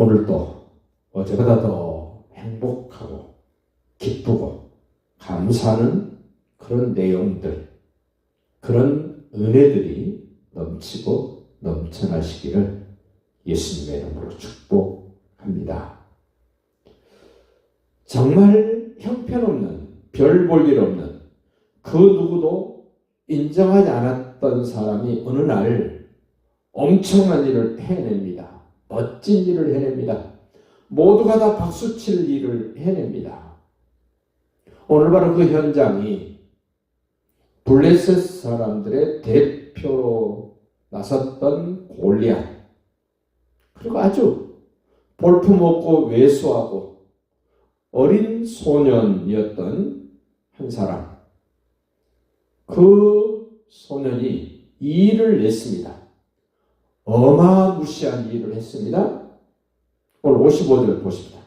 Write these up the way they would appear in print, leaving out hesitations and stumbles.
오늘도 어제보다 더 행복하고 기쁘고 감사하는 그런 내용들, 그런 은혜들이 넘치고 넘쳐나시기를 예수님의 이름으로 축복합니다. 정말 형편없는, 별 볼 일 없는 그 누구도 인정하지 않았던 사람이 어느 날 엄청난 일을 해냅니다. 멋진 일을 해냅니다. 모두가 다 박수칠 일을 해냅니다. 오늘 바로 그 현장이 블레셋 사람들의 대표로 나섰던 골리앗, 그리고 아주 볼품없고 왜소하고 어린 소년이었던 한 사람, 그 소년이 이 일을 냈습니다. 어마무시한 일을 했습니다. 오늘 55절 보십니다.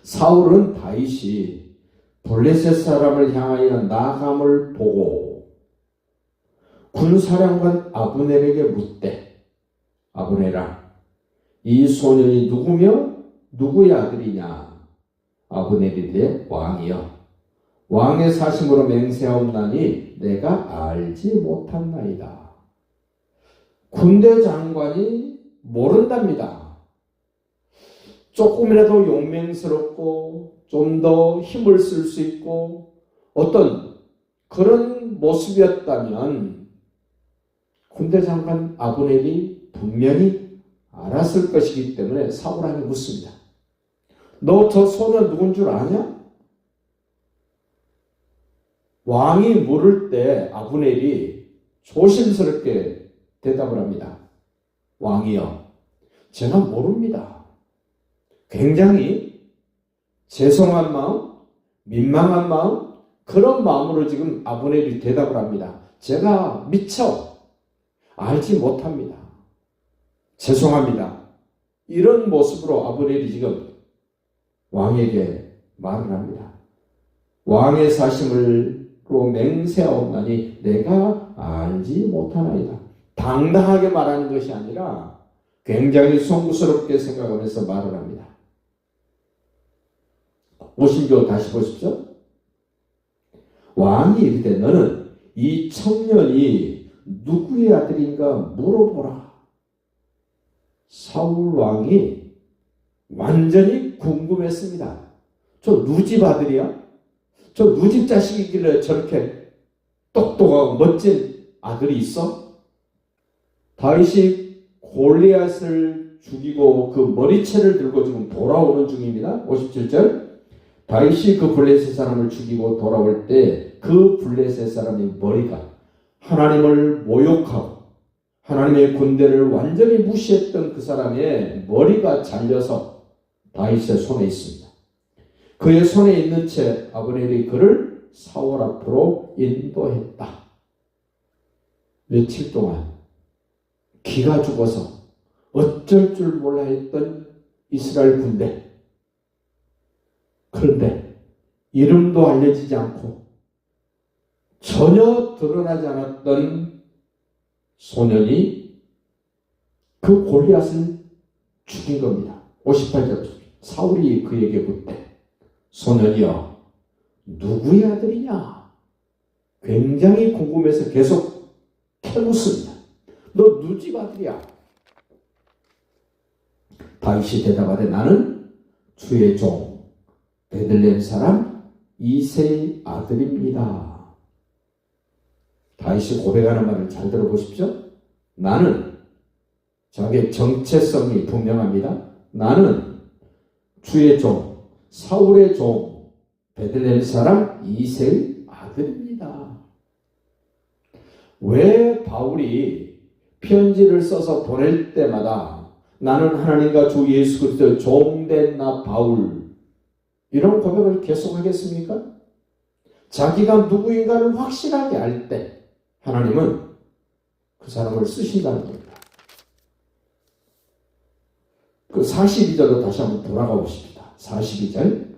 사울은 다윗이 블레셋 사람을 향하여 나감을 보고 군사령관 아브넬에게 묻되, 아브넬아, 이 소년이 누구며 누구의 아들이냐? 아브넬이 이르되 왕이여, 왕의 사심으로 맹세하옵나니 내가 알지 못한나이다. 군대 장관이 모른답니다. 조금이라도 용맹스럽고 좀 더 힘을 쓸 수 있고 어떤 그런 모습이었다면 군대 장관 아브넬이 분명히 알았을 것이기 때문에 사울에게 묻습니다. 너 저 소년 누군 줄 아냐? 왕이 물을 때 아브넬이 조심스럽게 대답을 합니다. 왕이여, 제가 모릅니다. 굉장히 죄송한 마음, 민망한 마음, 그런 마음으로 지금 아브넬이 대답을 합니다. 제가 미처 알지 못합니다. 죄송합니다. 이런 모습으로 아브넬이 지금 왕에게 말을 합니다. 왕의 사심으로 맹세하옵나니 내가 알지 못하나이다. 당당하게 말하는 것이 아니라 굉장히 송구스럽게 생각하면서 말을 합니다. 50조 다시 보십시오. 왕이 이르되 너는 이 청년이 누구의 아들인가 물어보라. 사울 왕이 완전히 궁금했습니다. 저 누집 아들이야? 저 누집 자식이길래 저렇게 똑똑하고 멋진 아들이 있어? 다윗이 골리앗을 죽이고 그 머리채를 들고 지금 돌아오는 중입니다. 57절. 다윗이 그 블레셋 사람을 죽이고 돌아올 때 그 블레셋 사람의 머리가 하나님을 모욕하고 하나님의 군대를 완전히 무시했던 그 사람의 머리가 잘려서 다윗의 손에 있습니다. 그의 손에 있는 채 아브넬이 그를 사울 앞으로 인도했다. 며칠 동안 기가 죽어서 어쩔 줄 몰라 했던 이스라엘 군대. 그런데 이름도 알려지지 않고 전혀 드러나지 않았던 소년이 그 골리앗을 죽인 겁니다. 58절. 사울이 그에게 묻되 소년이여 누구의 아들이냐? 굉장히 궁금해서 계속 캐묻습니다. 너 누집 아들이야? 다윗이 대답하되 나는 주의 종 베들레헴 사람 이새의 아들입니다. 다윗이 고백하는 말을 잘 들어보십시오. 나는, 자기의 정체성이 분명합니다. 나는 주의 종, 사울의 종, 베들레헴 사람 이새의 아들입니다. 왜 바울이 편지를 써서 보낼 때마다 나는 하나님과 주 예수 그리스도의 종된 나 바울, 이런 고백을 계속하겠습니까? 자기가 누구인가를 확실하게 알 때 하나님은 그 사람을 쓰신다는 겁니다. 그 42절로 다시 한번 돌아가 보십니다. 42절.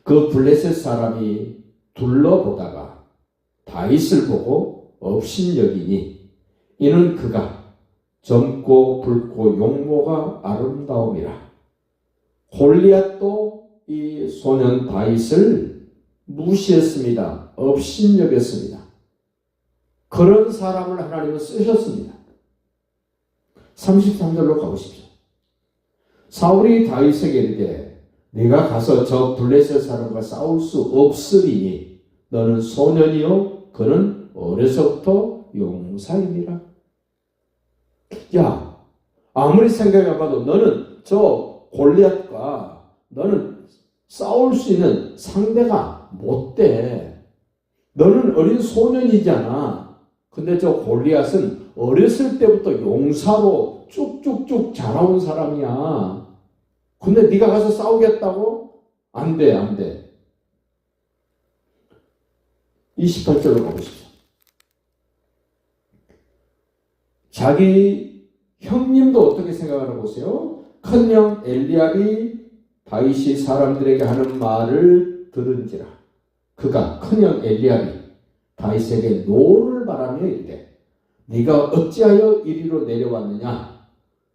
그 블레셋 사람이 둘러보다가 다윗을 보고 업신여기니 이는 그가 젊고 붉고 용모가 아름다움이라. 골리앗도 이 소년 다윗을 무시했습니다. 업신여겼습니다. 그런 사람을 하나님은 쓰셨습니다. 33절로 가보십시오. 사울이 다윗에게 이르되 네가 가서 저 블레셋 사람과 싸울 수 없으리니 너는 소년이요 그는 어려서부터 용사이니라. 야, 아무리 생각해봐도 너는 저 골리앗과 너는 싸울 수 있는 상대가 못 돼. 너는 어린 소년이잖아. 근데 저 골리앗은 어렸을 때부터 용사로 쭉쭉쭉 자라온 사람이야. 근데 네가 가서 싸우겠다고? 안 돼, 안 돼. 28절로 가보시죠. 자기 형님도 어떻게 생각하나 보세요. 큰형 엘리압이 다윗이 사람들에게 하는 말을 들은지라. 그가 큰형 엘리압이 다윗에게 노를 바라며 이르되 네가 어찌하여 이리로 내려왔느냐?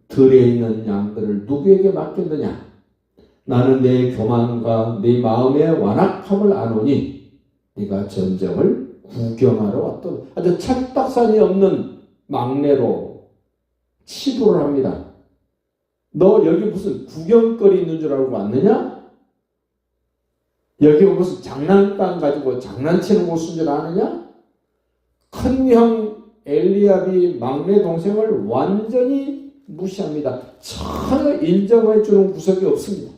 들에 있는 양들을 누구에게 맡겼느냐? 나는 내 교만과 네 마음의 완악함을 아노니 네가 전쟁을 구경하러 왔던 아주 철딱선이 없는 막내로 치부를 합니다. 너 여기 무슨 구경거리 있는 줄 알고 왔느냐? 여기 무슨 장난감 가지고 장난치는 곳인 줄 아느냐? 큰형 엘리압이 막내 동생을 완전히 무시합니다. 전혀 인정해 주는 구석이 없습니다.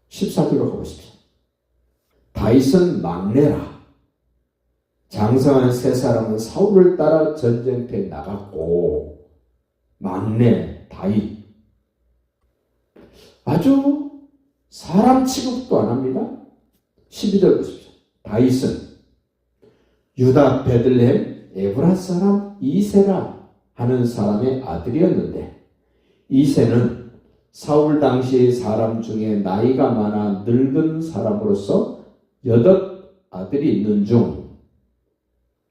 14절로 가보십시오. 다윗은 막내라. 장성한 세 사람은 사울을 따라 전쟁터에 나갔고 막내 다윗 아주 사람 취급도 안 합니다. 12절 보십시오. 다윗은 유다 베들레헴 에브라 사람 이세라 하는 사람의 아들이었는데 이세는 사울 당시 사람 중에 나이가 많아 늙은 사람으로서 8 아들이 있는 중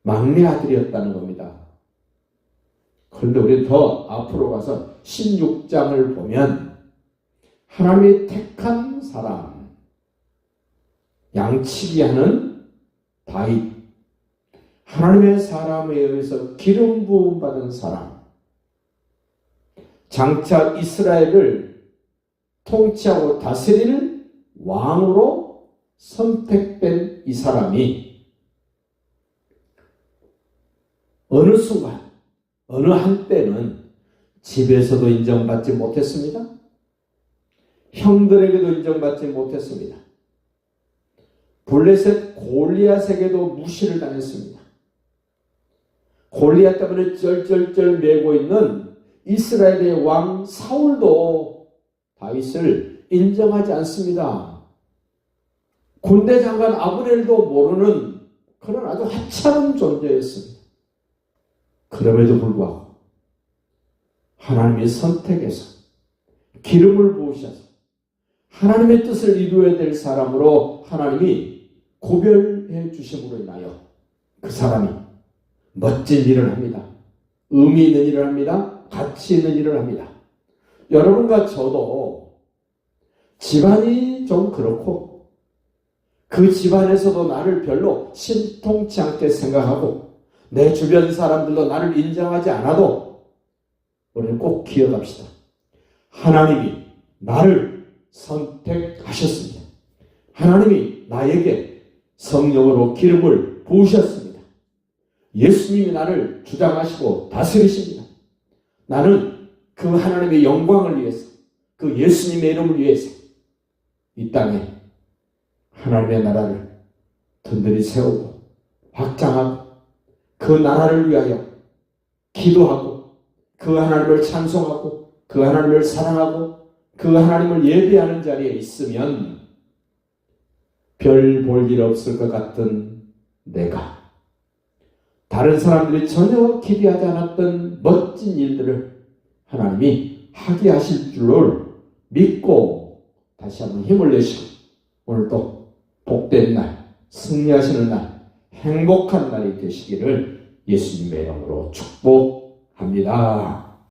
막내 아들이었다는 겁니다. 그런데 우리 더 앞으로 가서 16장을 보면 하나님이 택한 사람, 양치기 하는 다윗, 하나님의 사람에 의해서 기름 부음 받은 사람, 장차 이스라엘을 통치하고 다스릴 왕으로 선택된 이 사람이 어느 순간, 어느 한때는 집에서도 인정받지 못했습니다. 형들에게도 인정받지 못했습니다. 블레셋 골리앗에게도 무시를 당했습니다. 골리앗 때문에 쩔쩔쩔 매고 있는 이스라엘의 왕 사울도 다윗을 인정하지 않습니다. 군대 장관 아브넬도 모르는 그런 아주 하찮은 존재였습니다. 그럼에도 불구하고 하나님의 선택에서 기름을 부으셔서 하나님의 뜻을 이루어야 될 사람으로 하나님이 구별해 주심으로 인하여 그 사람이 멋진 일을 합니다. 의미 있는 일을 합니다. 가치 있는 일을 합니다. 여러분과 저도 집안이 좀 그렇고 그 집안에서도 나를 별로 신통치 않게 생각하고 내 주변 사람들도 나를 인정하지 않아도 우리는 꼭 기억합시다. 하나님이 나를 선택하셨습니다. 하나님이 나에게 성령으로 기름을 부으셨습니다. 예수님이 나를 주장하시고 다스리십니다. 나는 그 하나님의 영광을 위해서, 그 예수님의 이름을 위해서 이 땅에 하나님의 나라를 든든히 세우고 확장하고 그 나라를 위하여 기도하고 그 하나님을 찬송하고 그 하나님을 사랑하고 그 하나님을 예배하는 자리에 있으면 별 볼 일 없을 것 같은 내가 다른 사람들이 전혀 기대하지 않았던 멋진 일들을 하나님이 하게 하실 줄을 믿고 다시 한번 힘을 내시고 오늘도 복된 날, 승리하시는 날, 행복한 날이 되시기를 예수님의 이름으로 축복합니다.